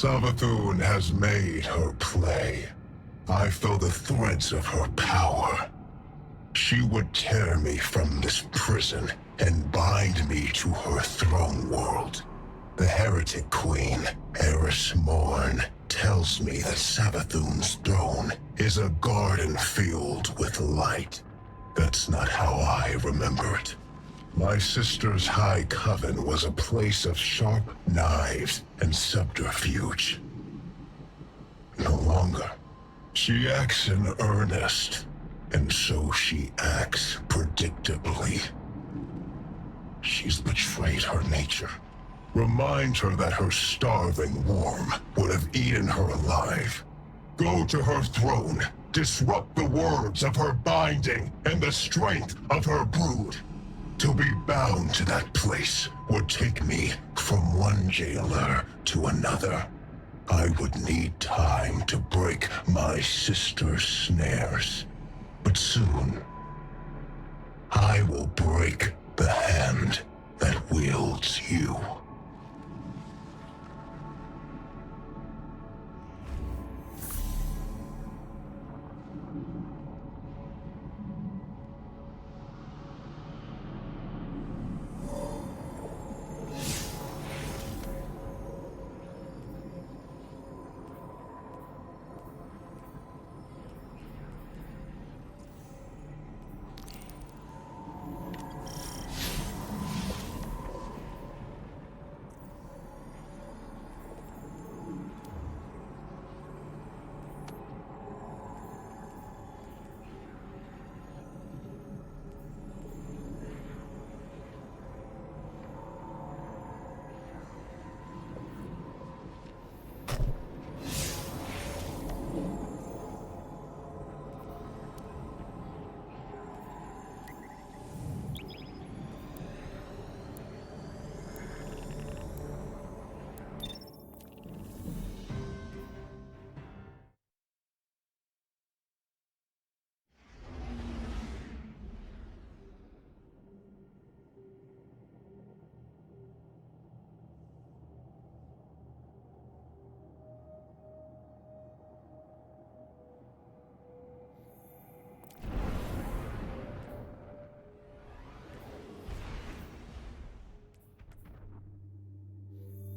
Savathun has made her play. I feel the threads of her power. She would tear me from this prison and bind me to her throne world. The heretic queen, Eris Morn, tells me that Savathun's throne is a garden filled with light. That's not how I remember it. My sister's high coven was a place of sharp knives and subterfuge. No longer. She acts in earnest, and so she acts predictably. She's betrayed her nature. Remind her that her starving worm would have eaten her alive. Go to her throne, disrupt the words of her binding and the strength of her brood. To be bound to that place would take me from one jailer to another. I would need time to break my sister's snares. But soon, I will break the hand that wields you.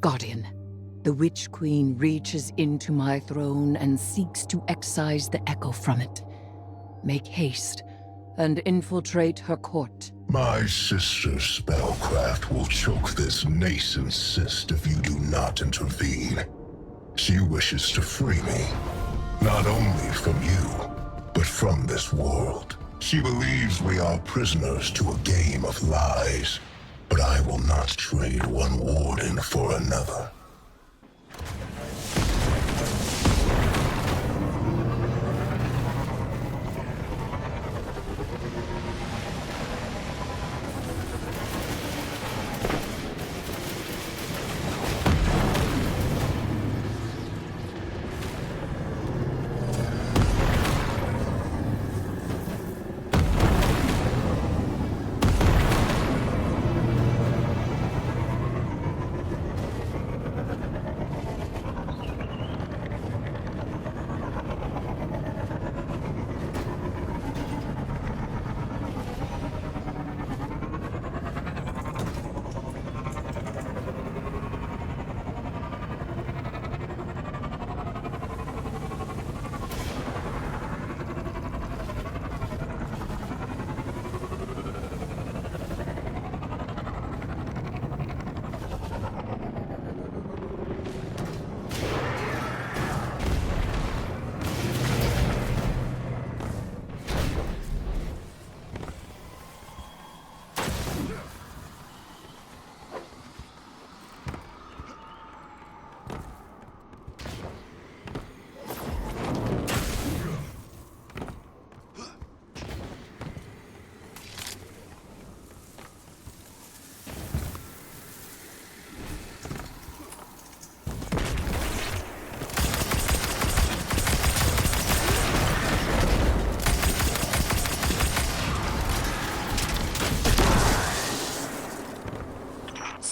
Guardian, the Witch Queen reaches into my throne and seeks to excise the echo from it. Make haste and infiltrate her court. My sister's spellcraft will choke this nascent cyst if you do not intervene. She wishes to free me, not only from you, but from this world. She believes we are prisoners to a game of lies, but I will not trade one warden for another.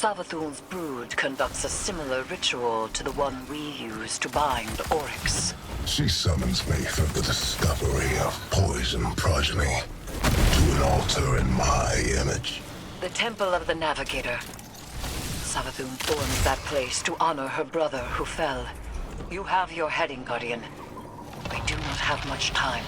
Savathun's brood conducts a similar ritual to the one we use to bind Oryx. She summons me through the discovery of poison progeny to an altar in my image. The Temple of the Navigator. Savathun forms that place to honor her brother who fell. You have your heading, Guardian. We do not have much time.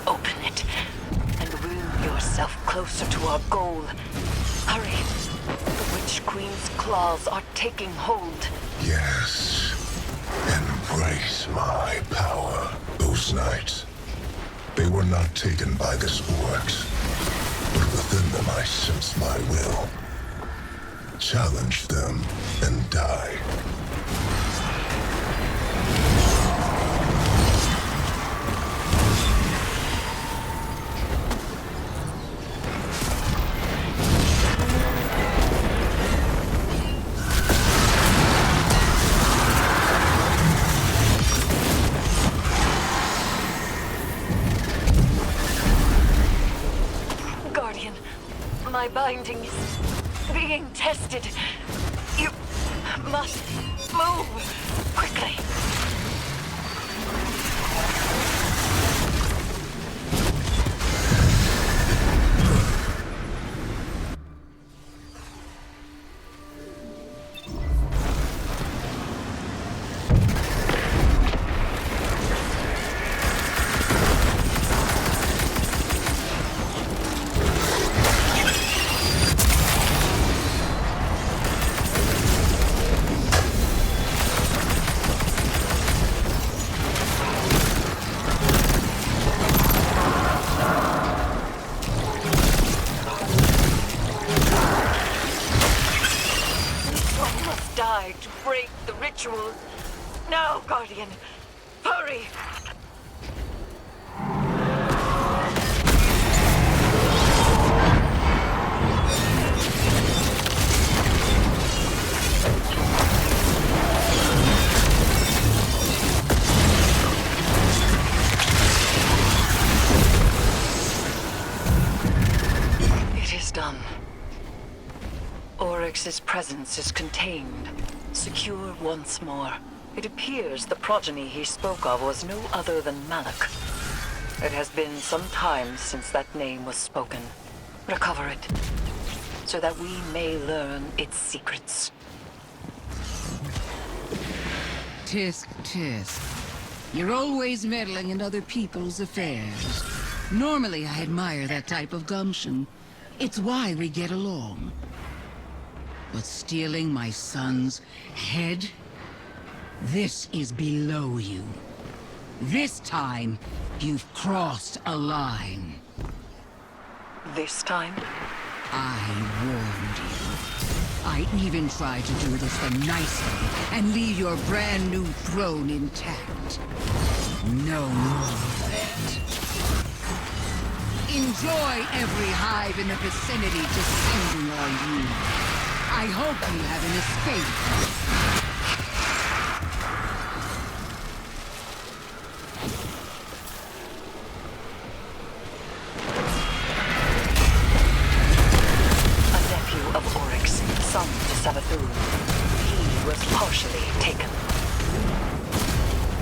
Open it, and will yourself closer to our goal. Hurry. The Witch Queen's claws are taking hold. Yes. Embrace my power. Those nights, they were not taken by this Oryx, but within them I sensed my will. Challenge them and die. My binding is being tested. You must move quickly. To break the ritual. Now, Guardian, hurry! It is done. Oryx's presence is contained, secure once more. It appears the progeny he spoke of was no other than Malak. It has been some time since that name was spoken. Recover it, so that we may learn its secrets. Tisk, tisk. You're always meddling in other people's affairs. Normally I admire that type of gumption. It's why we get along. But stealing my son's head? This is below you. This time, you've crossed a line. This time? I warned you. I even tried to do this the nice way and leave your brand new throne intact. No more of that. Enjoy every hive in the vicinity descending on you. I hope you have an escape. A nephew of Oryx, son to Savathun. He was partially taken.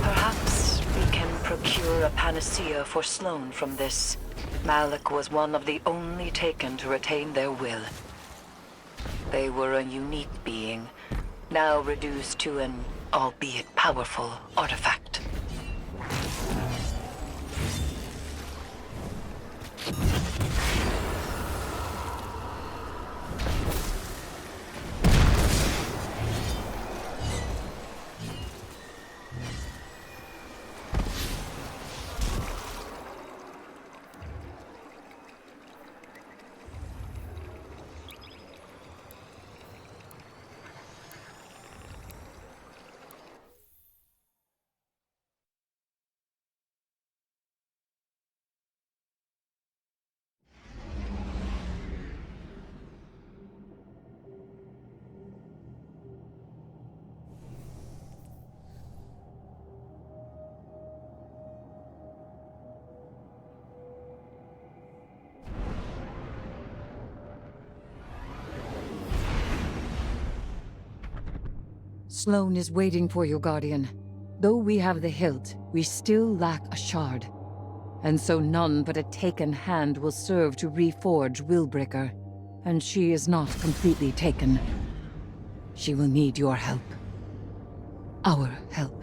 Perhaps we can procure a panacea for Sloane from this. Malik was one of the only Taken to retain their will. They were a unique being, now reduced to an, albeit powerful, artifact. Sloane is waiting for you, Guardian. Though we have the hilt, we still lack a shard. And so none but a Taken hand will serve to reforge Willbreaker. And she is not completely taken. She will need your help. Our help.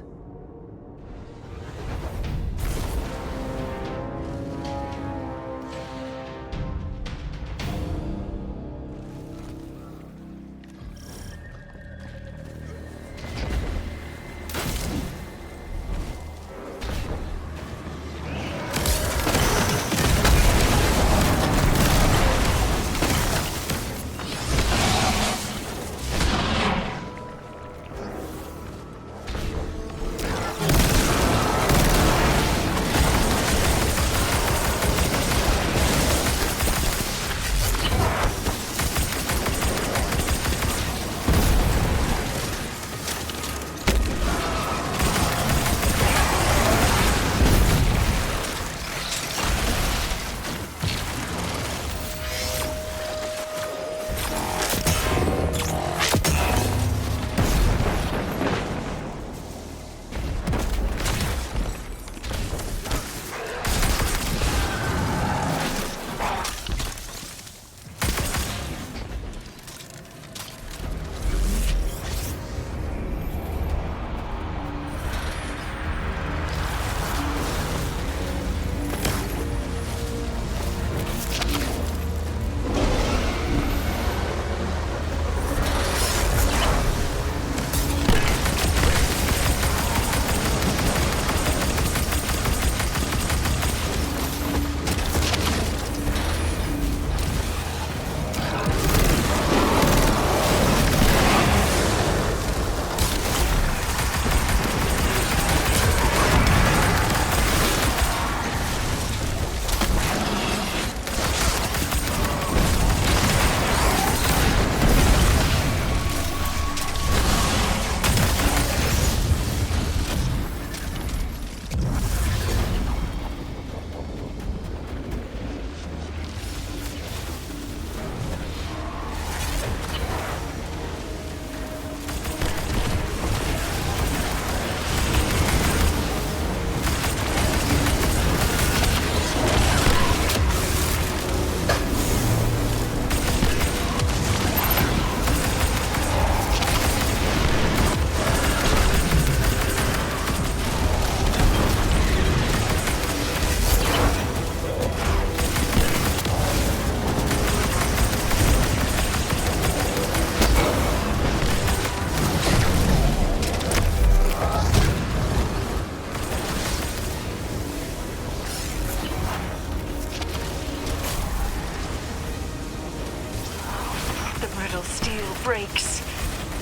breaks.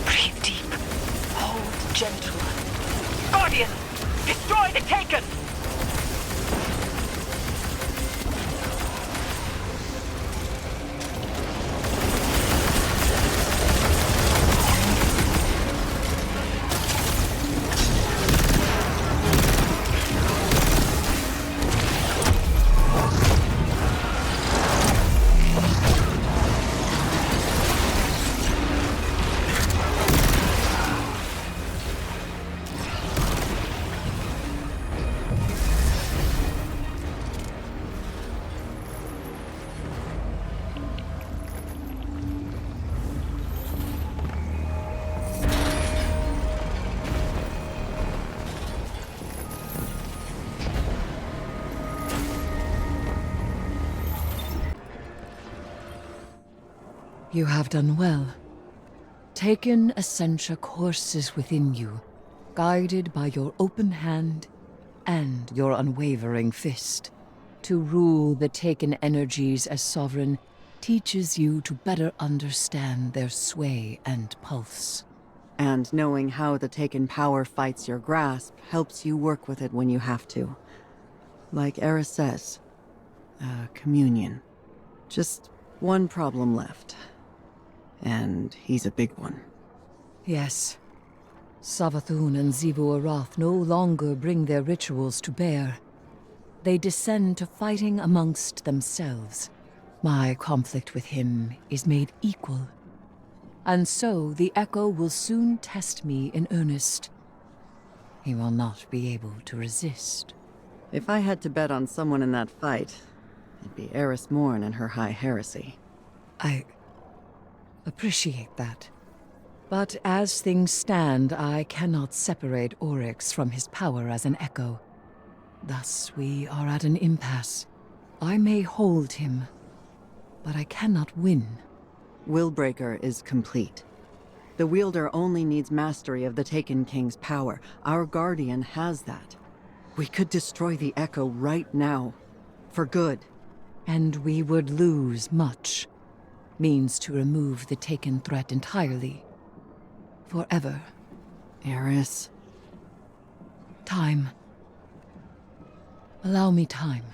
Breathe deep. Hold gentle. Guardian! Destroy the Taken! You have done well. Taken Essentia courses within you, guided by your open hand and your unwavering fist. To rule the Taken energies as sovereign teaches you to better understand their sway and pulse. And knowing how the Taken power fights your grasp helps you work with it when you have to. Like Eris says, communion. Just one problem left. And he's a big one. Yes. Savathun and Xivu Arath no longer bring their rituals to bear. They descend to fighting amongst themselves. My conflict with him is made equal. And so the Echo will soon test me in earnest. He will not be able to resist. If I had to bet on someone in that fight, it'd be Eris Morn and her high heresy. I appreciate that. But as things stand, I cannot separate Oryx from his power as an Echo. Thus, we are at an impasse. I may hold him, but I cannot win. Willbreaker is complete. The wielder only needs mastery of the Taken King's power. Our Guardian has that. We could destroy the Echo right now. For good. And we would lose much. Means to remove the Taken threat entirely. Forever. Eris. Time. Allow me time.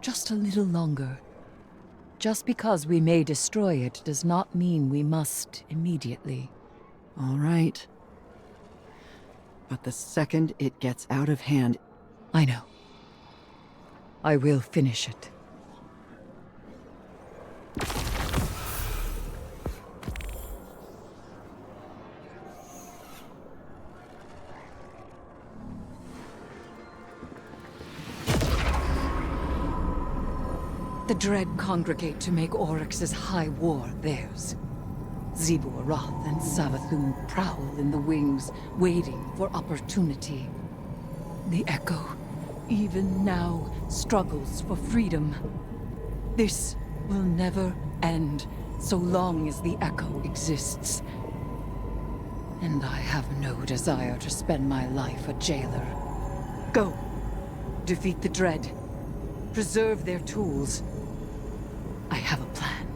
Just a little longer. Just because we may destroy it does not mean we must immediately. All right. But the second it gets out of hand... I know. I will finish it. The Dread congregate to make Oryx's high war theirs. Xivu Arath and Savathun prowl in the wings, waiting for opportunity. The Echo, even now, struggles for freedom. This will never end, so long as the Echo exists. And I have no desire to spend my life a jailer. Go. Defeat the Dread. Preserve their tools. I have a plan.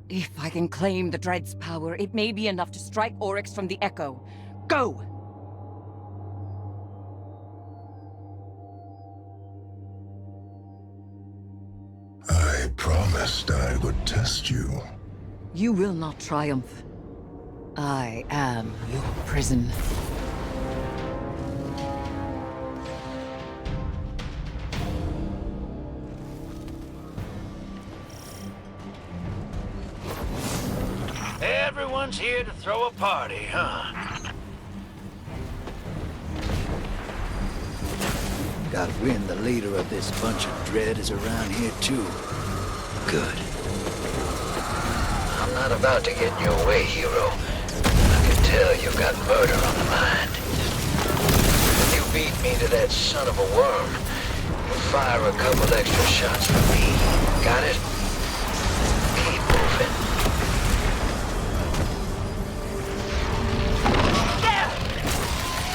If I can claim the Dread's power, it may be enough to strike Oryx from the Echo. Go! I promised I would test you. You will not triumph. I am your prison. Everyone's here to throw a party, huh? Got wind the leader of this bunch of dread is around here too. Good. I'm not about to get in your way, hero. I can tell you've got murder on the mind. You beat me to that son of a worm. You'll fire a couple extra shots for me. Got it? Keep moving. There!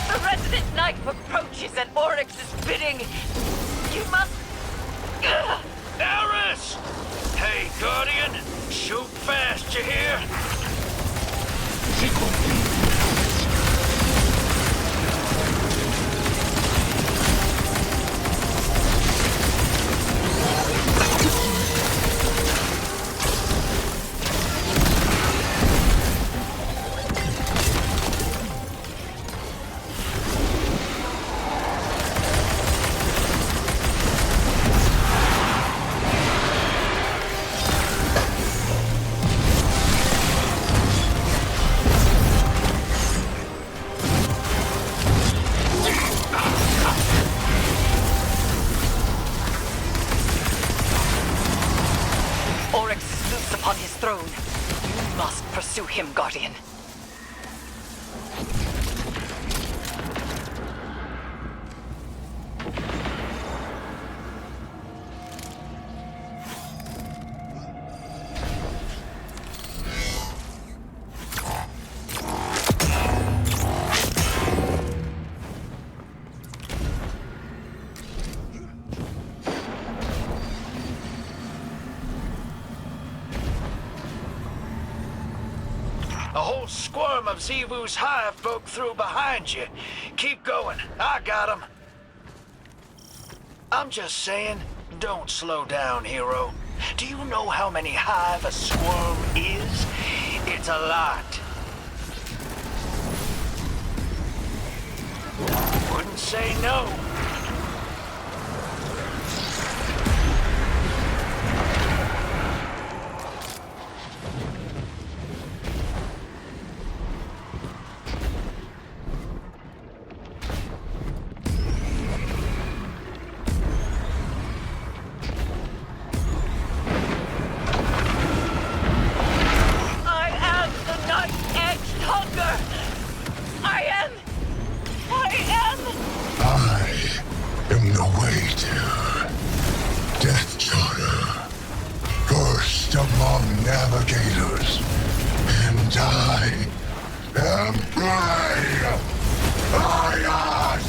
The resident knight approaches at Oryx's bidding. You must... Eris! Hey, Guardian! Shoot fast, you hear? Oryx is loose upon his throne. You must pursue him, Guardian. A whole squirm of Zevu's hive broke through behind you. Keep going. I got him. I'm just saying, don't slow down, hero. Do you know how many hive a squirm is? It's a lot. Wouldn't say no. I am the night-edged hunger! I am I am the waiter. Death Charter. First among navigators. And I am Prey. Ions!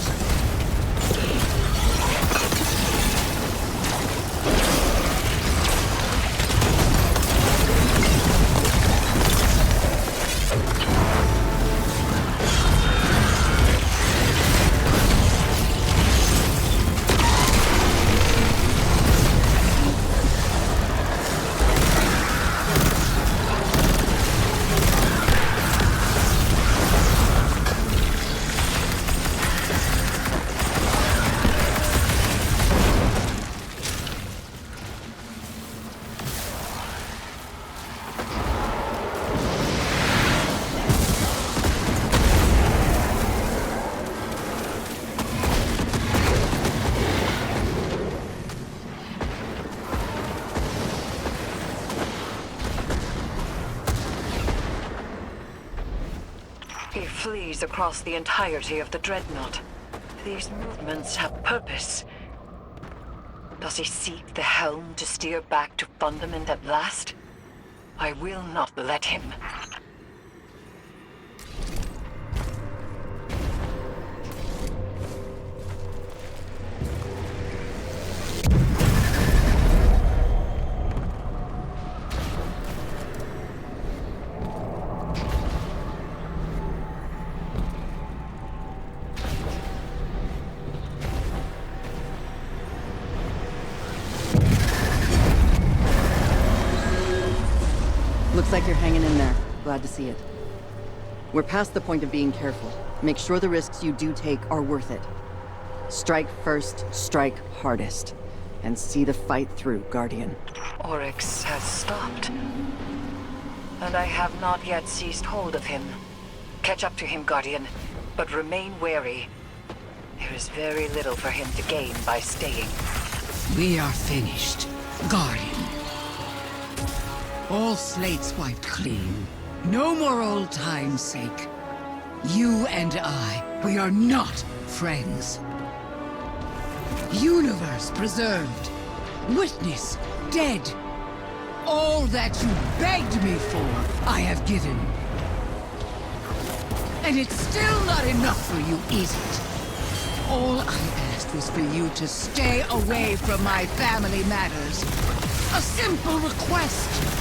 He flees across the entirety of the Dreadnought. These movements have purpose. Does he seek the helm to steer back to Fundament at last? I will not let him. Looks like you're hanging in there. Glad to see it. We're past the point of being careful. Make sure the risks you do take are worth it. Strike first, strike hardest. And see the fight through, Guardian. Oryx has stopped. And I have not yet seized hold of him. Catch up to him, Guardian, but remain wary. There is very little for him to gain by staying. We are finished, Guardian. All slates wiped clean. No more old time's sake. You and I, we are not friends. Universe preserved. Witness dead. All that you begged me for, I have given. And it's still not enough for you, is it? All I asked was for you to stay away from my family matters. A simple request.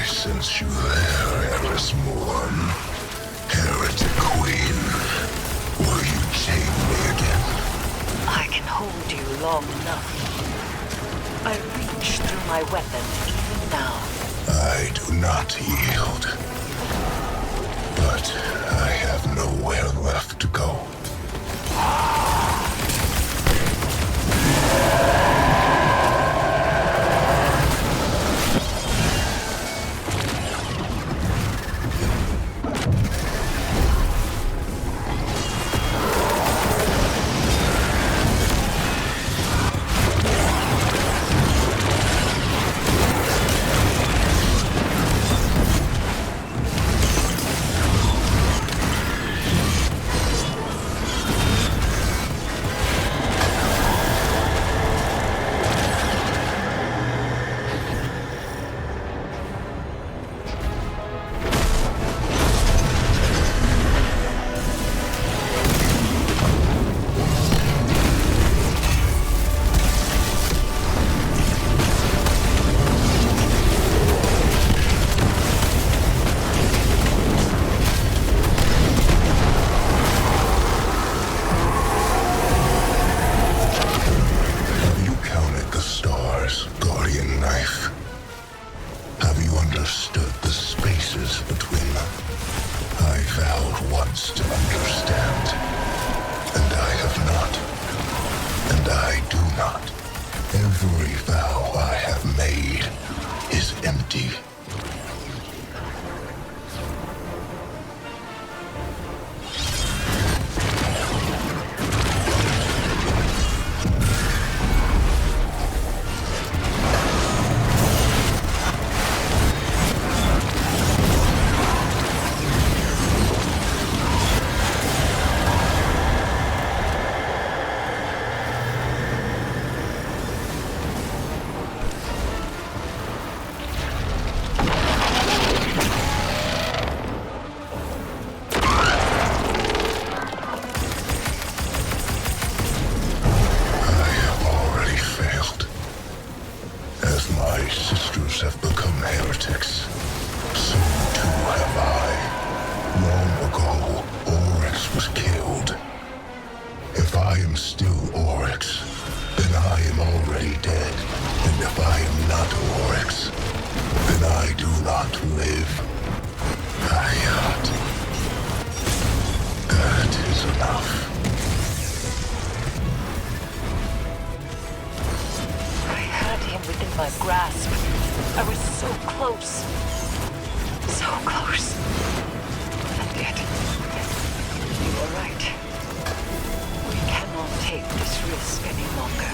Since you there, Eris Morn, Heretic Queen, will you chain me again? I can hold you long enough. I reach through my weapon even now. I do not yield. But I have nowhere left to go. Every vow I have made is empty. My grasp. I was so close. So close. And yet, you were right. We cannot take this risk any longer.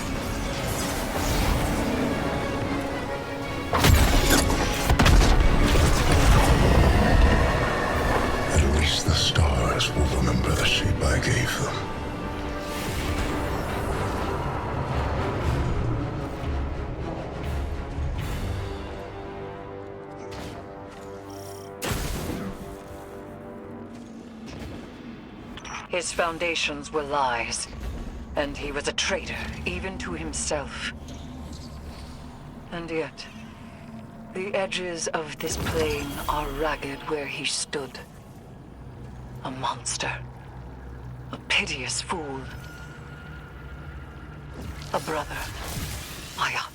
At least the stars will remember the shape I gave them. His foundations were lies, and he was a traitor, even to himself. And yet, the edges of this plane are ragged where he stood. A monster. A piteous fool. A brother. Hayat.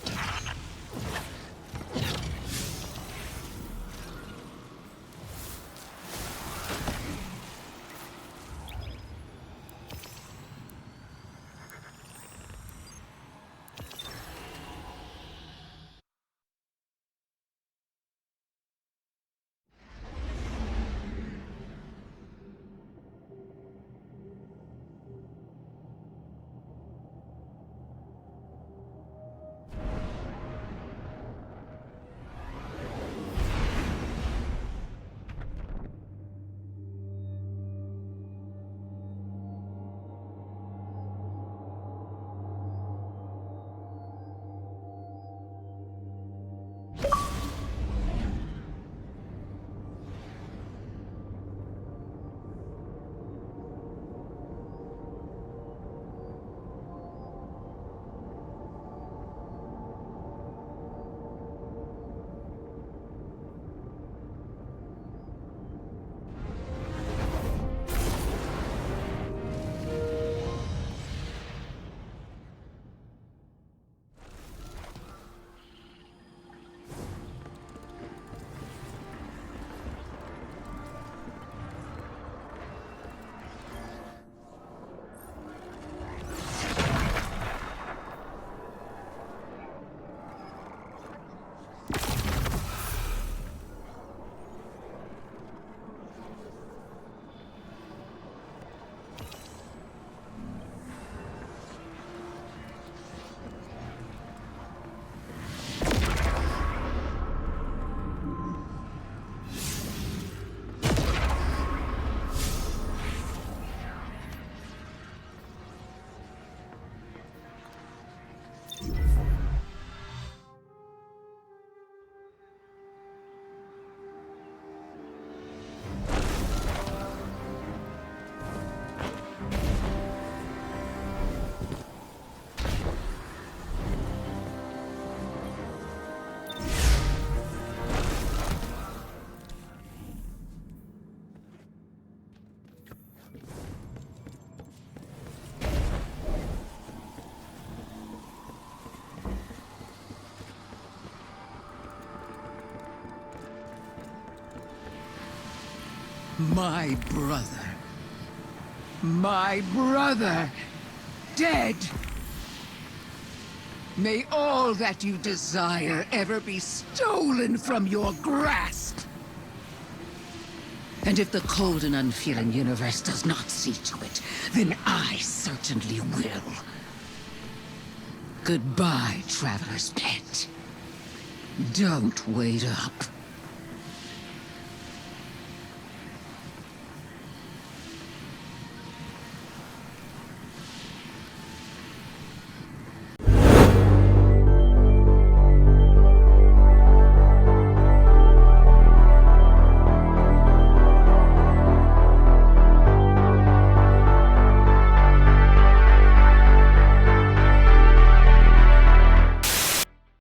My brother. My brother. Dead. May all that you desire ever be stolen from your grasp. And if the cold and unfeeling universe does not see to it, then I certainly will. Goodbye, Traveler's Pet. Don't wait up.